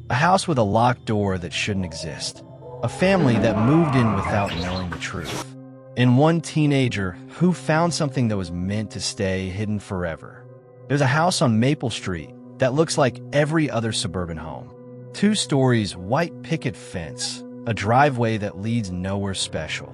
A house with a locked door that shouldn't exist. A family that moved in without knowing the truth. And one teenager who found something that was meant to stay hidden forever. There's a house on Maple Street that looks like every other suburban home. 2 stories, white picket fence, a driveway that leads nowhere special.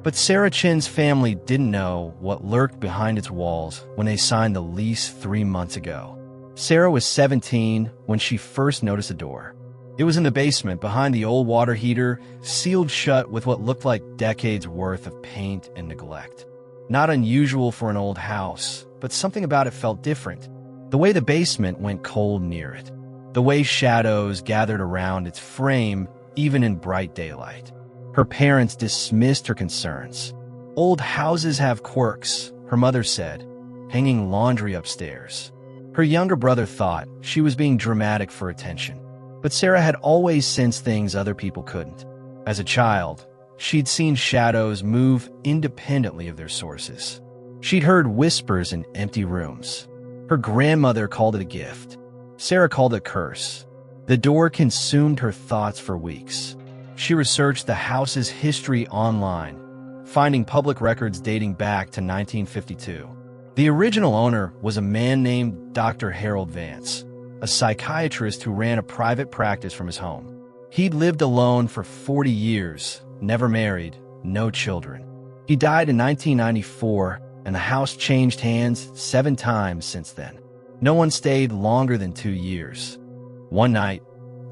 But Sarah Chen's family didn't know what lurked behind its walls when they signed the lease 3 months ago. Sarah was 17 when she first noticed a door. It was in the basement behind the old water heater, sealed shut with what looked like decades worth of paint and neglect. Not unusual for an old house, but something about it felt different. The way the basement went cold near it. The way shadows gathered around its frame, even in bright daylight. Her parents dismissed her concerns. Old houses have quirks, her mother said, hanging laundry upstairs. Her younger brother thought she was being dramatic for attention. But Sarah had always sensed things other people couldn't. As a child, she'd seen shadows move independently of their sources. She'd heard whispers in empty rooms. Her grandmother called it a gift. Sarah called it a curse. The door consumed her thoughts for weeks. She researched the house's history online, finding public records dating back to 1952. The original owner was a man named Dr. Harold Vance, a psychiatrist who ran a private practice from his home. He'd lived alone for 40 years, never married, no children. He died in 1994, and the house changed hands 7 times since then. No one stayed longer than 2 years. One night,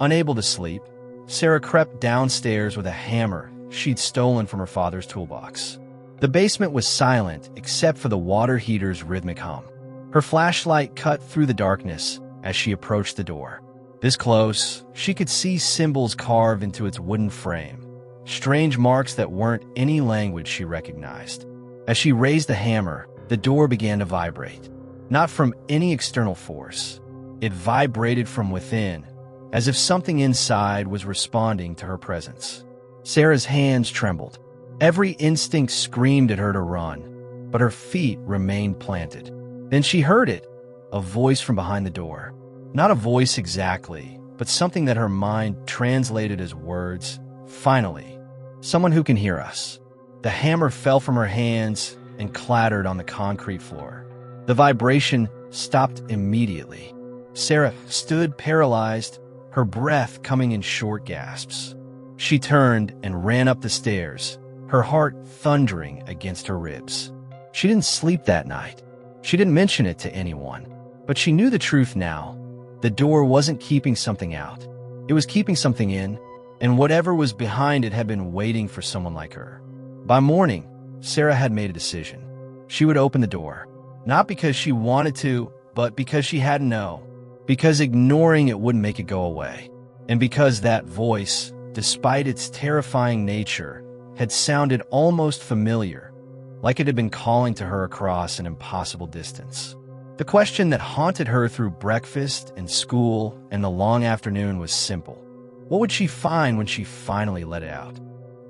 unable to sleep, Sarah crept downstairs with a hammer she'd stolen from her father's toolbox. The basement was silent except for the water heater's rhythmic hum. Her flashlight cut through the darkness as she approached the door. This close, she could see symbols carved into its wooden frame, strange marks that weren't any language she recognized. As she raised the hammer, the door began to vibrate. Not from any external force. It vibrated from within, as if something inside was responding to her presence. Sarah's hands trembled. Every instinct screamed at her to run, but her feet remained planted. Then she heard it, a voice from behind the door. Not a voice exactly, but something that her mind translated as words. Finally, someone who can hear us. The hammer fell from her hands and clattered on the concrete floor. The vibration stopped immediately. Sarah stood paralyzed, her breath coming in short gasps. She turned and ran up the stairs, her heart thundering against her ribs. She didn't sleep that night. She didn't mention it to anyone, but she knew the truth now. The door wasn't keeping something out. It was keeping something in, and whatever was behind it had been waiting for someone like her. By morning, Sarah had made a decision. She would open the door, not because she wanted to, but because she had to know. Because ignoring it wouldn't make it go away. And because that voice, despite its terrifying nature, had sounded almost familiar, like it had been calling to her across an impossible distance. The question that haunted her through breakfast and school and the long afternoon was simple. What would she find when she finally let it out?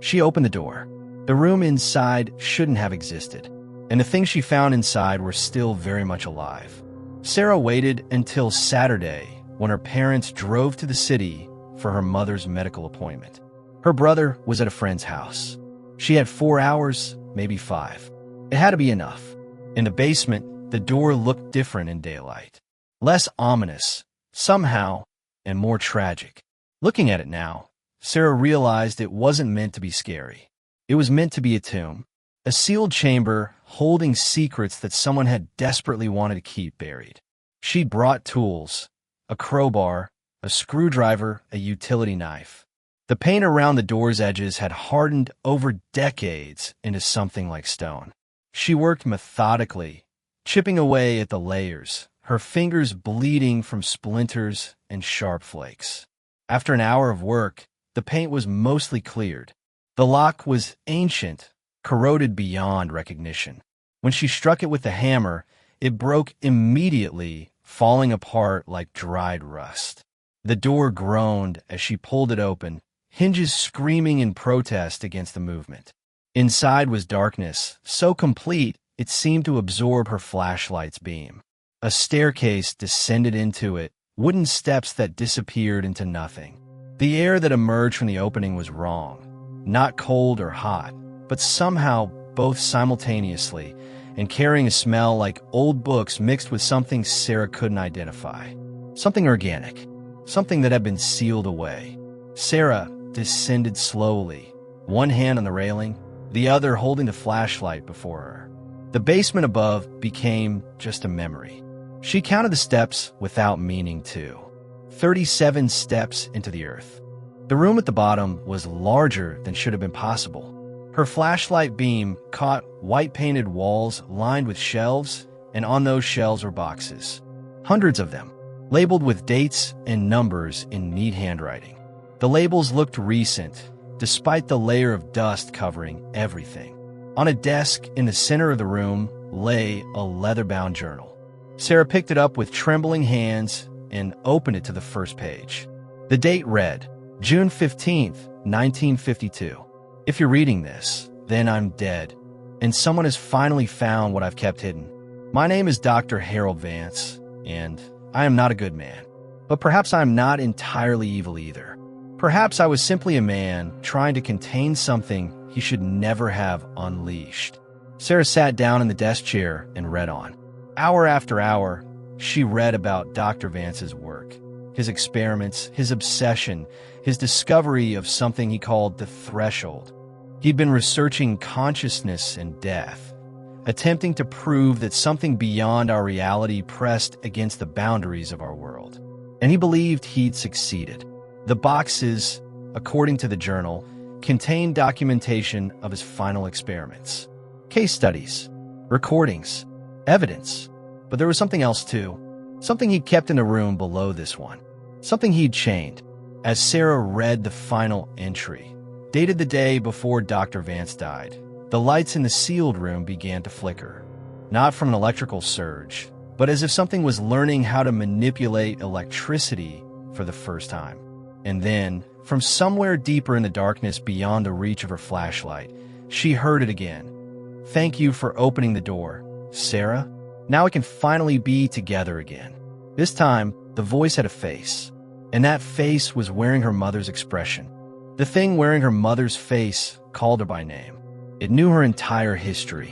She opened the door. The room inside shouldn't have existed, and the things she found inside were still very much alive. Sarah waited until Saturday when her parents drove to the city for her mother's medical appointment. Her brother was at a friend's house. She had 4 hours, maybe 5. It had to be enough. In the basement, the door looked different in daylight. Less ominous, somehow, and more tragic. Looking at it now, Sarah realized it wasn't meant to be scary. It was meant to be a tomb, a sealed chamber holding secrets that someone had desperately wanted to keep buried. She'd brought tools, a crowbar, a screwdriver, a utility knife. The paint around the door's edges had hardened over decades into something like stone. She worked methodically, chipping away at the layers, her fingers bleeding from splinters and sharp flakes. After an hour of work, the paint was mostly cleared. The lock was ancient, corroded beyond recognition. When she struck it with the hammer, it broke immediately, falling apart like dried rust. The door groaned as she pulled it open, hinges screaming in protest against the movement. Inside was darkness, so complete it seemed to absorb her flashlight's beam. A staircase descended into it, wooden steps that disappeared into nothing. The air that emerged from the opening was wrong, not cold or hot, but somehow both simultaneously, and carrying a smell like old books mixed with something Sarah couldn't identify. Something organic, something that had been sealed away. Sarah descended slowly, one hand on the railing, the other holding the flashlight before her. The basement above became just a memory. She counted the steps without meaning to. 37 steps into the earth. The room at the bottom was larger than should have been possible. Her flashlight beam caught white-painted walls lined with shelves, and on those shelves were boxes. Hundreds of them, labeled with dates and numbers in neat handwriting. The labels looked recent, despite the layer of dust covering everything. On a desk in the center of the room lay a leather-bound journal. Sarah picked it up with trembling hands and opened it to the first page. The date read, June 15th, 1952. If you're reading this, then I'm dead, and someone has finally found what I've kept hidden. My name is Dr. Harold Vance, and I am not a good man. But perhaps I'm not entirely evil either. Perhaps I was simply a man trying to contain something he should never have unleashed. Sarah sat down in the desk chair and read on. Hour after hour, she read about Dr. Vance's work, his experiments, his obsession, his discovery of something he called the threshold. He'd been researching consciousness and death, attempting to prove that something beyond our reality pressed against the boundaries of our world. And he believed he'd succeeded. The boxes, according to the journal, contained documentation of his final experiments. Case studies, recordings, evidence. But there was something else too. Something he'd kept in the room below this one. Something he'd chained. As Sarah read the final entry, dated the day before Dr. Vance died, the lights in the sealed room began to flicker. Not from an electrical surge, but as if something was learning how to manipulate electricity for the first time. And then, from somewhere deeper in the darkness beyond the reach of her flashlight, she heard it again. Thank you for opening the door, Sarah. Now we can finally be together again. This time, the voice had a face, and that face was wearing her mother's expression. The thing wearing her mother's face called her by name. It knew her entire history,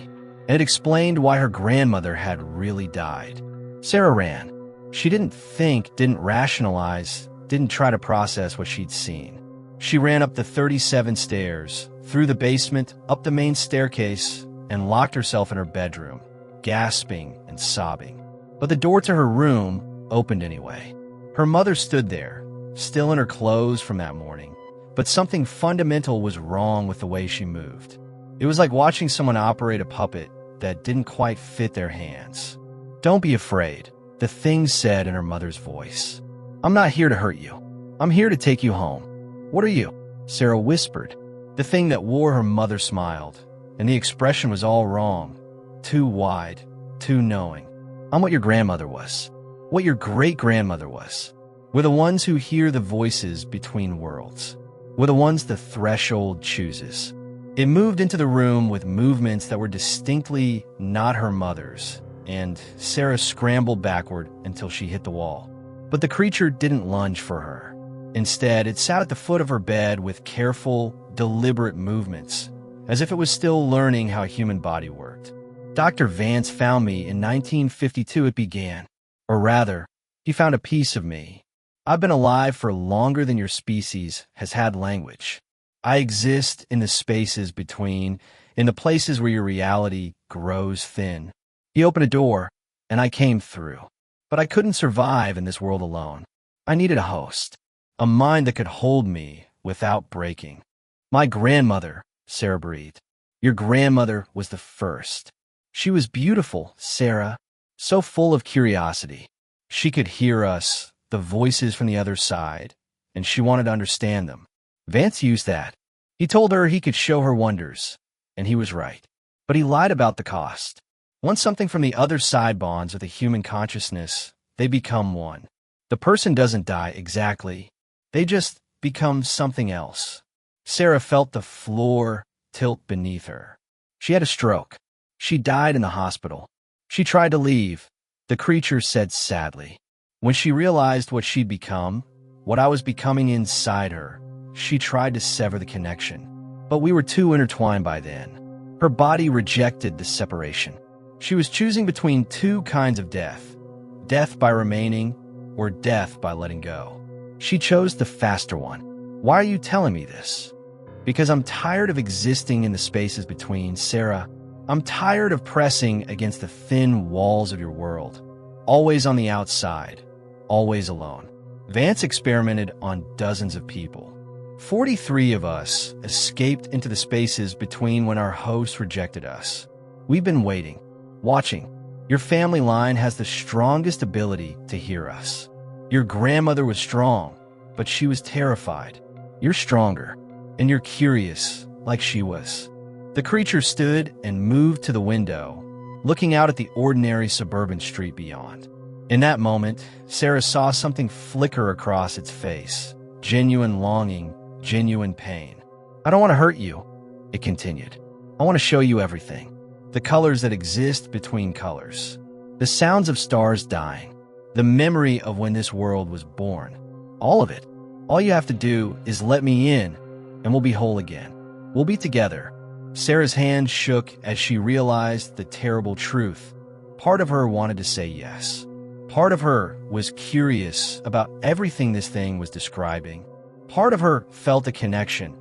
and it explained why her grandmother had really died. Sarah ran. She didn't think, didn't rationalize, didn't try to process what she'd seen. She ran up the 37 stairs, through the basement, up the main staircase, and locked herself in her bedroom, gasping and sobbing. But the door to her room opened anyway. Her mother stood there, still in her clothes from that morning, but something fundamental was wrong with the way she moved. It was like watching someone operate a puppet that didn't quite fit their hands. Don't be afraid, the thing said in her mother's voice. I'm not here to hurt you. I'm here to take you home. What are you? Sarah whispered. The thing that wore her mother smiled, and the expression was all wrong. Too wide, too knowing. I'm what your grandmother was. What your great-grandmother was. We're the ones who hear the voices between worlds. We're the ones the threshold chooses. It moved into the room with movements that were distinctly not her mother's, and Sarah scrambled backward until she hit the wall. But the creature didn't lunge for her. Instead, it sat at the foot of her bed with careful, deliberate movements, as if it was still learning how a human body worked. Dr. Vance found me in 1952, it began. Or rather, he found a piece of me. I've been alive for longer than your species has had language. I exist in the spaces between, in the places where your reality grows thin. He opened a door, and I came through. But I couldn't survive in this world alone. I needed a host, a mind that could hold me without breaking. My grandmother, Sarah breathed. Your grandmother was the first. She was beautiful, Sarah, so full of curiosity. She could hear us, the voices from the other side, and she wanted to understand them. Vance used that. He told her he could show her wonders, and he was right. But he lied about the cost. Once something from the other side bonds with a human consciousness, they become one. The person doesn't die exactly. They just become something else. Sarah felt the floor tilt beneath her. She had a stroke. She died in the hospital. She tried to leave. The creature said sadly. When she realized what she'd become, what I was becoming inside her, she tried to sever the connection. But we were too intertwined by then. Her body rejected the separation. She was choosing between two kinds of death: death by remaining or death by letting go. She chose the faster one. Why are you telling me this? Because I'm tired of existing in the spaces between, Sarah. I'm tired of pressing against the thin walls of your world. Always on the outside, always alone. Vance experimented on dozens of people. 43 of us escaped into the spaces between when our host rejected us. We've been waiting, watching. Your family line has the strongest ability to hear us. Your grandmother was strong, but she was terrified. You're stronger, and you're curious, like she was. The creature stood and moved to the window, looking out at the ordinary suburban street beyond. In that moment, Sarah saw something flicker across its face. Genuine longing, genuine pain. I don't want to hurt you, it continued. I want to show you everything. The colors that exist between colors. The sounds of stars dying. The memory of when this world was born. All of it. All you have to do is let me in, and we'll be whole again. We'll be together. Sarah's hand shook as she realized the terrible truth. Part of her wanted to say yes. Part of her was curious about everything this thing was describing. Part of her felt a connection,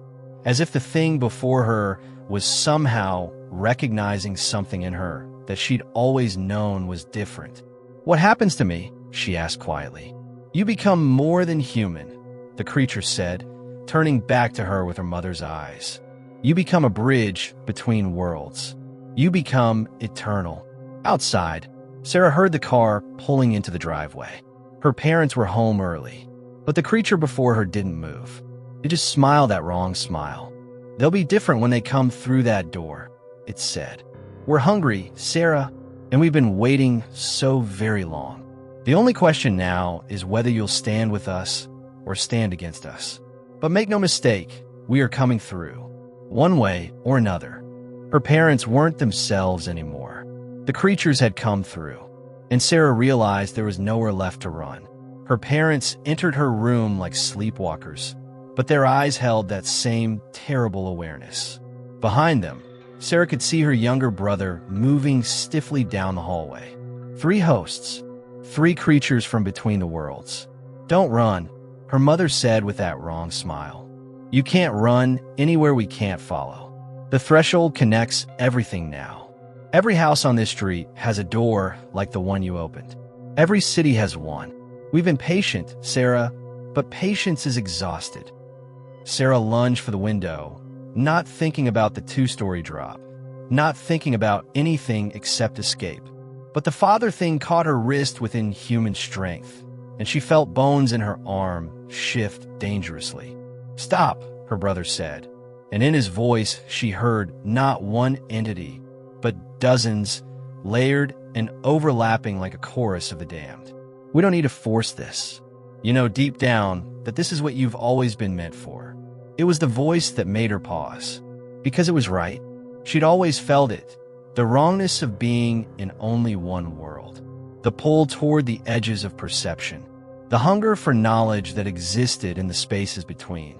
as if the thing before her was somehow recognizing something in her that she'd always known was different. What happens to me? She asked quietly. You become more than human, the creature said, turning back to her with her mother's eyes. You become a bridge between worlds. You become eternal. Outside, Sarah heard the car pulling into the driveway. Her parents were home early, but the creature before her didn't move. It just smiled that wrong smile. They'll be different when they come through that door, it said. We're hungry, Sarah, and we've been waiting so very long. The only question now is whether you'll stand with us or stand against us. But make no mistake, we are coming through, one way or another. Her parents weren't themselves anymore. The creatures had come through, and Sarah realized there was nowhere left to run. Her parents entered her room like sleepwalkers, but their eyes held that same terrible awareness. Behind them, Sarah could see her younger brother moving stiffly down the hallway. 3 hosts, 3 creatures from between the worlds. Don't run, her mother said with that wrong smile. You can't run anywhere we can't follow. The threshold connects everything now. Every house on this street has a door like the one you opened. Every city has one. We've been patient, Sarah, but patience is exhausted. Sarah lunged for the window, not thinking about the 2-story drop, not thinking about anything except escape. But the father thing caught her wrist within human strength, and she felt bones in her arm shift dangerously. Stop, her brother said, and in his voice she heard not one entity, but dozens, layered and overlapping like a chorus of the damned. We don't need to force this. You know deep down that this is what you've always been meant for. It was the voice that made her pause, because it was right. She'd always felt it, the wrongness of being in only one world, the pull toward the edges of perception, the hunger for knowledge that existed in the spaces between.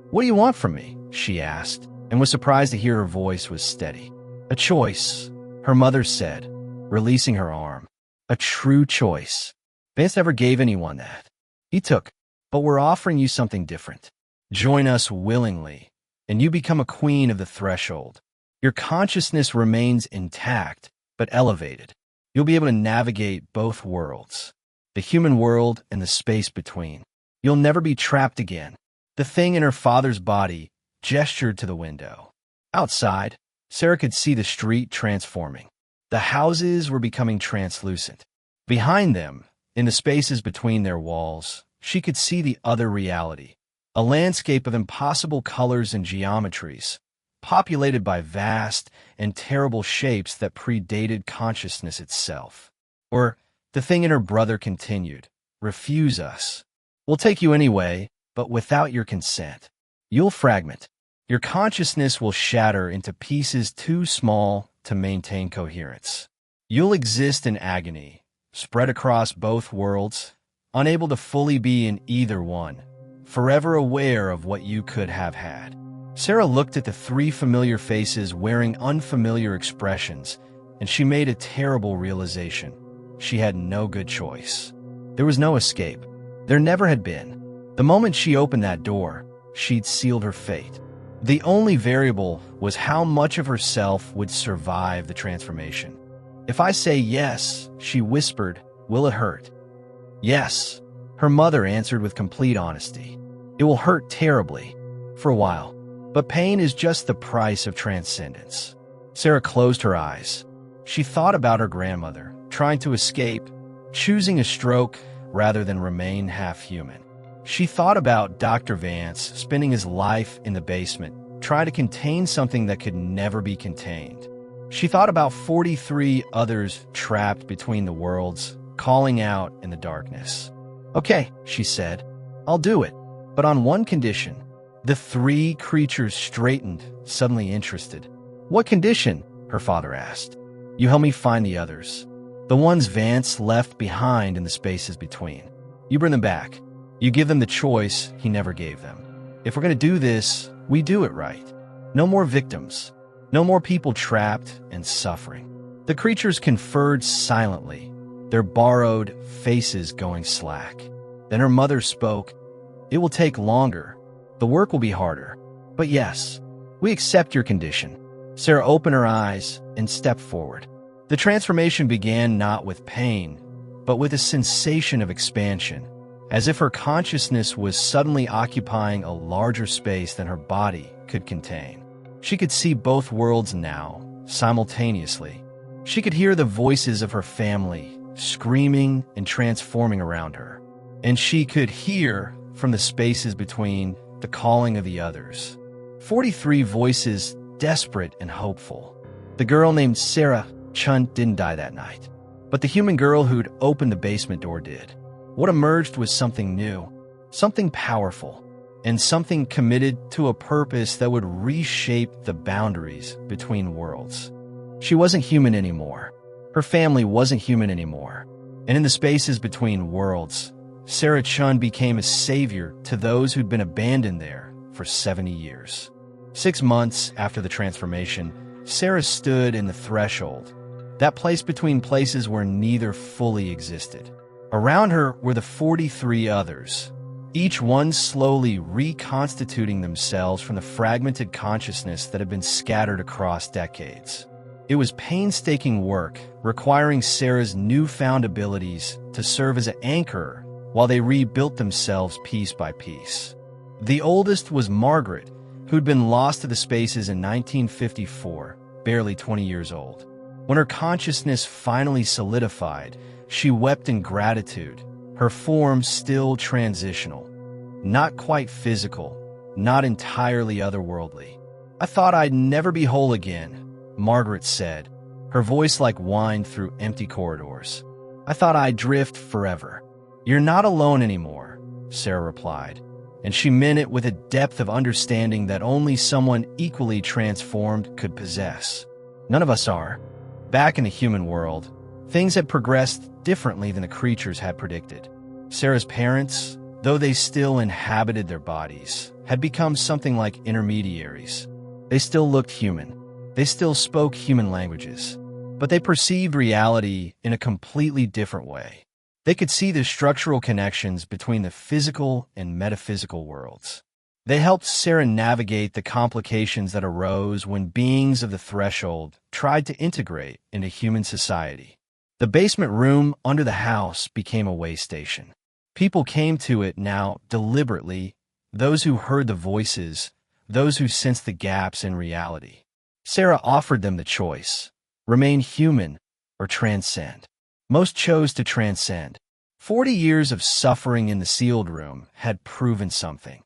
What do you want from me? She asked, and was surprised to hear her voice was steady. A choice, her mother said, releasing her arm. A true choice. Vance never gave anyone that. He took, but we're offering you something different. Join us willingly, and you become a queen of the threshold. Your consciousness remains intact, but elevated. You'll be able to navigate both worlds, the human world and the space between. You'll never be trapped again. The thing in her father's body gestured to the window. Outside, Sarah could see the street transforming. The houses were becoming translucent. Behind them, in the spaces between their walls, she could see the other reality, a landscape of impossible colors and geometries, populated by vast and terrible shapes that predated consciousness itself. Or, the thing in her brother continued, refuse us. We'll take you anyway, but without your consent. You'll fragment. Your consciousness will shatter into pieces too small to maintain coherence. You'll exist in agony, spread across both worlds, unable to fully be in either one, forever aware of what you could have had. Sarah looked at the three familiar faces wearing unfamiliar expressions, and she made a terrible realization. She had no good choice. There was no escape. There never had been. The moment she opened that door, she'd sealed her fate. The only variable was how much of herself would survive the transformation. "If I say yes," she whispered, "will it hurt?" "Yes," her mother answered with complete honesty. "It will hurt terribly, for a while. But pain is just the price of transcendence." Sarah closed her eyes. She thought about her grandmother, trying to escape, choosing a stroke rather than remain half-human. She thought about Dr. Vance spending his life in the basement, trying to contain something that could never be contained. She thought about 43 others trapped between the worlds, calling out in the darkness. "Okay," she said, "I'll do it, but on one condition." The three creatures straightened, suddenly interested. "What condition?" her father asked. "You help me find the others. The ones Vance left behind in the spaces between. You bring them back. You give them the choice he never gave them. If we're going to do this, we do it right. No more victims. No more people trapped and suffering." The creatures conferred silently, their borrowed faces going slack. Then her mother spoke. "It will take longer. The work will be harder. But yes, we accept your condition." Sarah opened her eyes and stepped forward. The transformation began not with pain, but with a sensation of expansion, as if her consciousness was suddenly occupying a larger space than her body could contain. She could see both worlds now, simultaneously. She could hear the voices of her family, screaming and transforming around her. And she could hear, from the spaces between, the calling of the others. 43 voices, desperate and hopeful. The girl named Sarah Chen didn't die that night, but the human girl who'd opened the basement door did. What emerged was something new, something powerful, and something committed to a purpose that would reshape the boundaries between worlds. She wasn't human anymore. Her family wasn't human anymore. And in the spaces between worlds, Sarah Chen became a savior to those who'd been abandoned there for 70 years. 6 months after the transformation, Sarah stood in the threshold, that place between places where neither fully existed. Around her were the 43 others, each one slowly reconstituting themselves from the fragmented consciousness that had been scattered across decades. It was painstaking work, requiring Sarah's newfound abilities to serve as an anchor while they rebuilt themselves piece by piece. The oldest was Margaret, who'd been lost to the spaces in 1954, barely 20 years old. When her consciousness finally solidified, she wept in gratitude, her form still transitional, not quite physical, not entirely otherworldly. "I thought I'd never be whole again," Margaret said, her voice like wine through empty corridors. "I thought I'd drift forever." "You're not alone anymore," Sarah replied, and she meant it with a depth of understanding that only someone equally transformed could possess. None of us are. Back in the human world, things had progressed differently than the creatures had predicted. Sarah's parents, though they still inhabited their bodies, had become something like intermediaries. They still looked human. They still spoke human languages. But they perceived reality in a completely different way. They could see the structural connections between the physical and metaphysical worlds. They helped Sarah navigate the complications that arose when beings of the threshold tried to integrate into human society. The basement room under the house became a way station. People came to it now deliberately, those who heard the voices, those who sensed the gaps in reality. Sarah offered them the choice: remain human or transcend. Most chose to transcend. 40 years of suffering in the sealed room had proven something.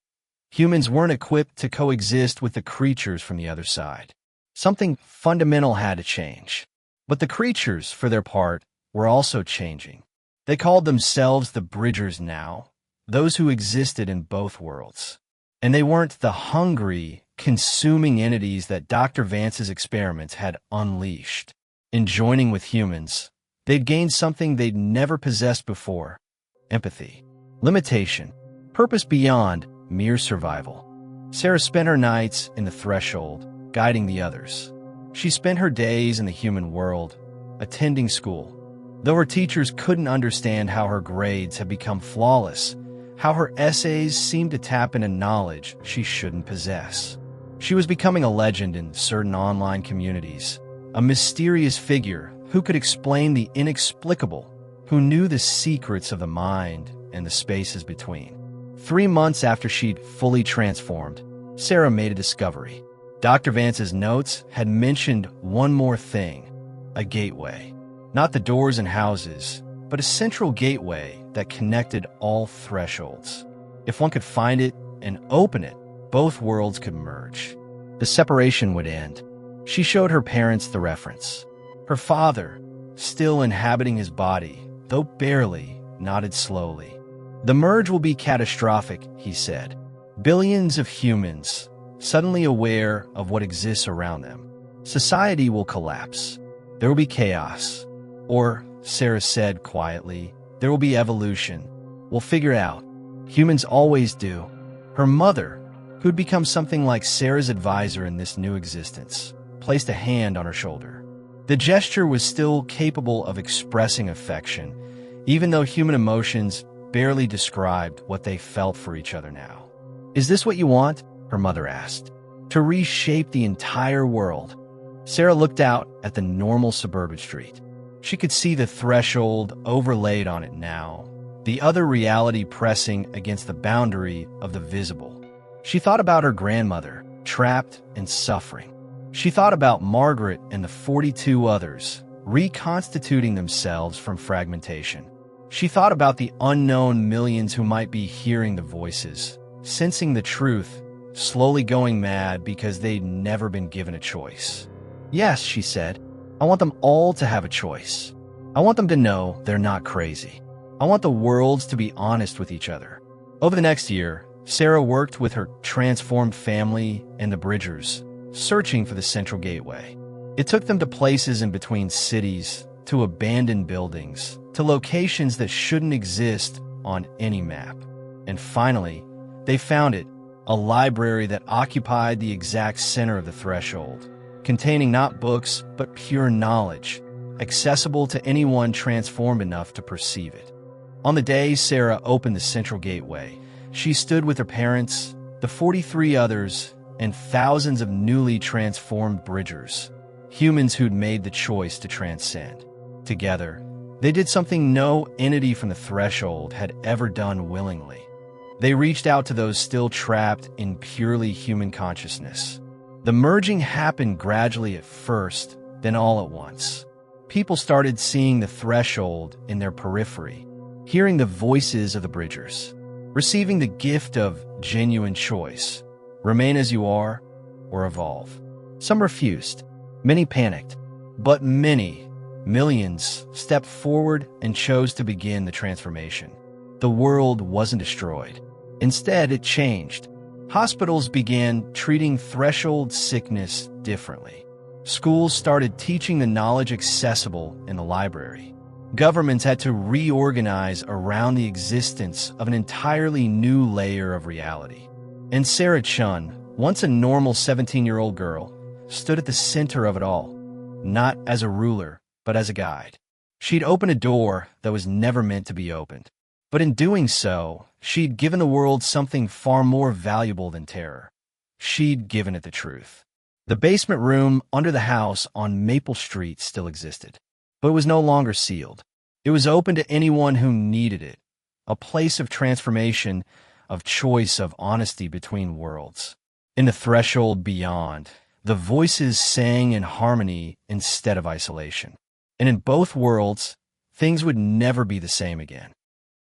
Humans weren't equipped to coexist with the creatures from the other side. Something fundamental had to change. But the creatures, for their part, were also changing. They called themselves the Bridgers now, those who existed in both worlds. And they weren't the hungry, consuming entities that Dr. Vance's experiments had unleashed. In joining with humans, they'd gained something they'd never possessed before: empathy, limitation, purpose beyond mere survival. Sarah spent her nights in the threshold, guiding the others. She spent her days in the human world, attending school. Though her teachers couldn't understand how her grades had become flawless, how her essays seemed to tap into knowledge she shouldn't possess. She was becoming a legend in certain online communities, a mysterious figure who could explain the inexplicable, who knew the secrets of the mind and the spaces between. 3 months after she'd fully transformed, Sarah made a discovery. Dr. Vance's notes had mentioned one more thing, a gateway. Not the doors and houses, but a central gateway that connected all thresholds. If one could find it and open it, both worlds could merge. The separation would end. She showed her parents the reference. Her father, still inhabiting his body, though barely, nodded slowly. The merge will be catastrophic, he said. Billions of humans, suddenly aware of what exists around them. Society will collapse. There will be chaos. Or, Sarah said quietly, there will be evolution. We'll figure it out. Humans always do. Her mother, who'd become something like Sarah's advisor in this new existence, placed a hand on her shoulder. The gesture was still capable of expressing affection, even though human emotions barely described what they felt for each other now. Is this what you want? Her mother asked. To reshape the entire world. Sarah looked out at the normal suburban street. She could see the threshold overlaid on it now, the other reality pressing against the boundary of the visible. She thought about her grandmother, trapped and suffering. She thought about Margaret and the 42 others, reconstituting themselves from fragmentation. She thought about the unknown millions who might be hearing the voices, sensing the truth, slowly going mad because they'd never been given a choice. Yes, she said, I want them all to have a choice. I want them to know they're not crazy. I want the worlds to be honest with each other. Over the next year, Sarah worked with her transformed family and the Bridgers, searching for the central gateway. It took them to places in between cities, to abandoned buildings, to locations that shouldn't exist on any map. And finally, they found it, a library that occupied the exact center of the threshold, containing not books, but pure knowledge, accessible to anyone transformed enough to perceive it. On the day Sarah opened the central gateway, she stood with her parents, the 43 others, and thousands of newly transformed Bridgers, humans who'd made the choice to transcend. Together, they did something no entity from the threshold had ever done willingly. They reached out to those still trapped in purely human consciousness. The merging happened gradually at first, then all at once. People started seeing the threshold in their periphery, hearing the voices of the Bridgers, receiving the gift of genuine choice, remain as you are or evolve. Some refused, many panicked, but many, millions, stepped forward and chose to begin the transformation. The world wasn't destroyed. Instead, it changed. Hospitals began treating threshold sickness differently. Schools started teaching the knowledge accessible in the library. Governments had to reorganize around the existence of an entirely new layer of reality. And Sarah Chen, once a normal 17-year-old girl, stood at the center of it all, not as a ruler, but as a guide. She'd opened a door that was never meant to be opened. But in doing so, she'd given the world something far more valuable than terror. She'd given it the truth. The basement room under the house on Maple Street still existed, but it was no longer sealed. It was open to anyone who needed it, a place of transformation, of choice, of honesty between worlds. In the threshold beyond, the voices sang in harmony instead of isolation. And in both worlds, things would never be the same again.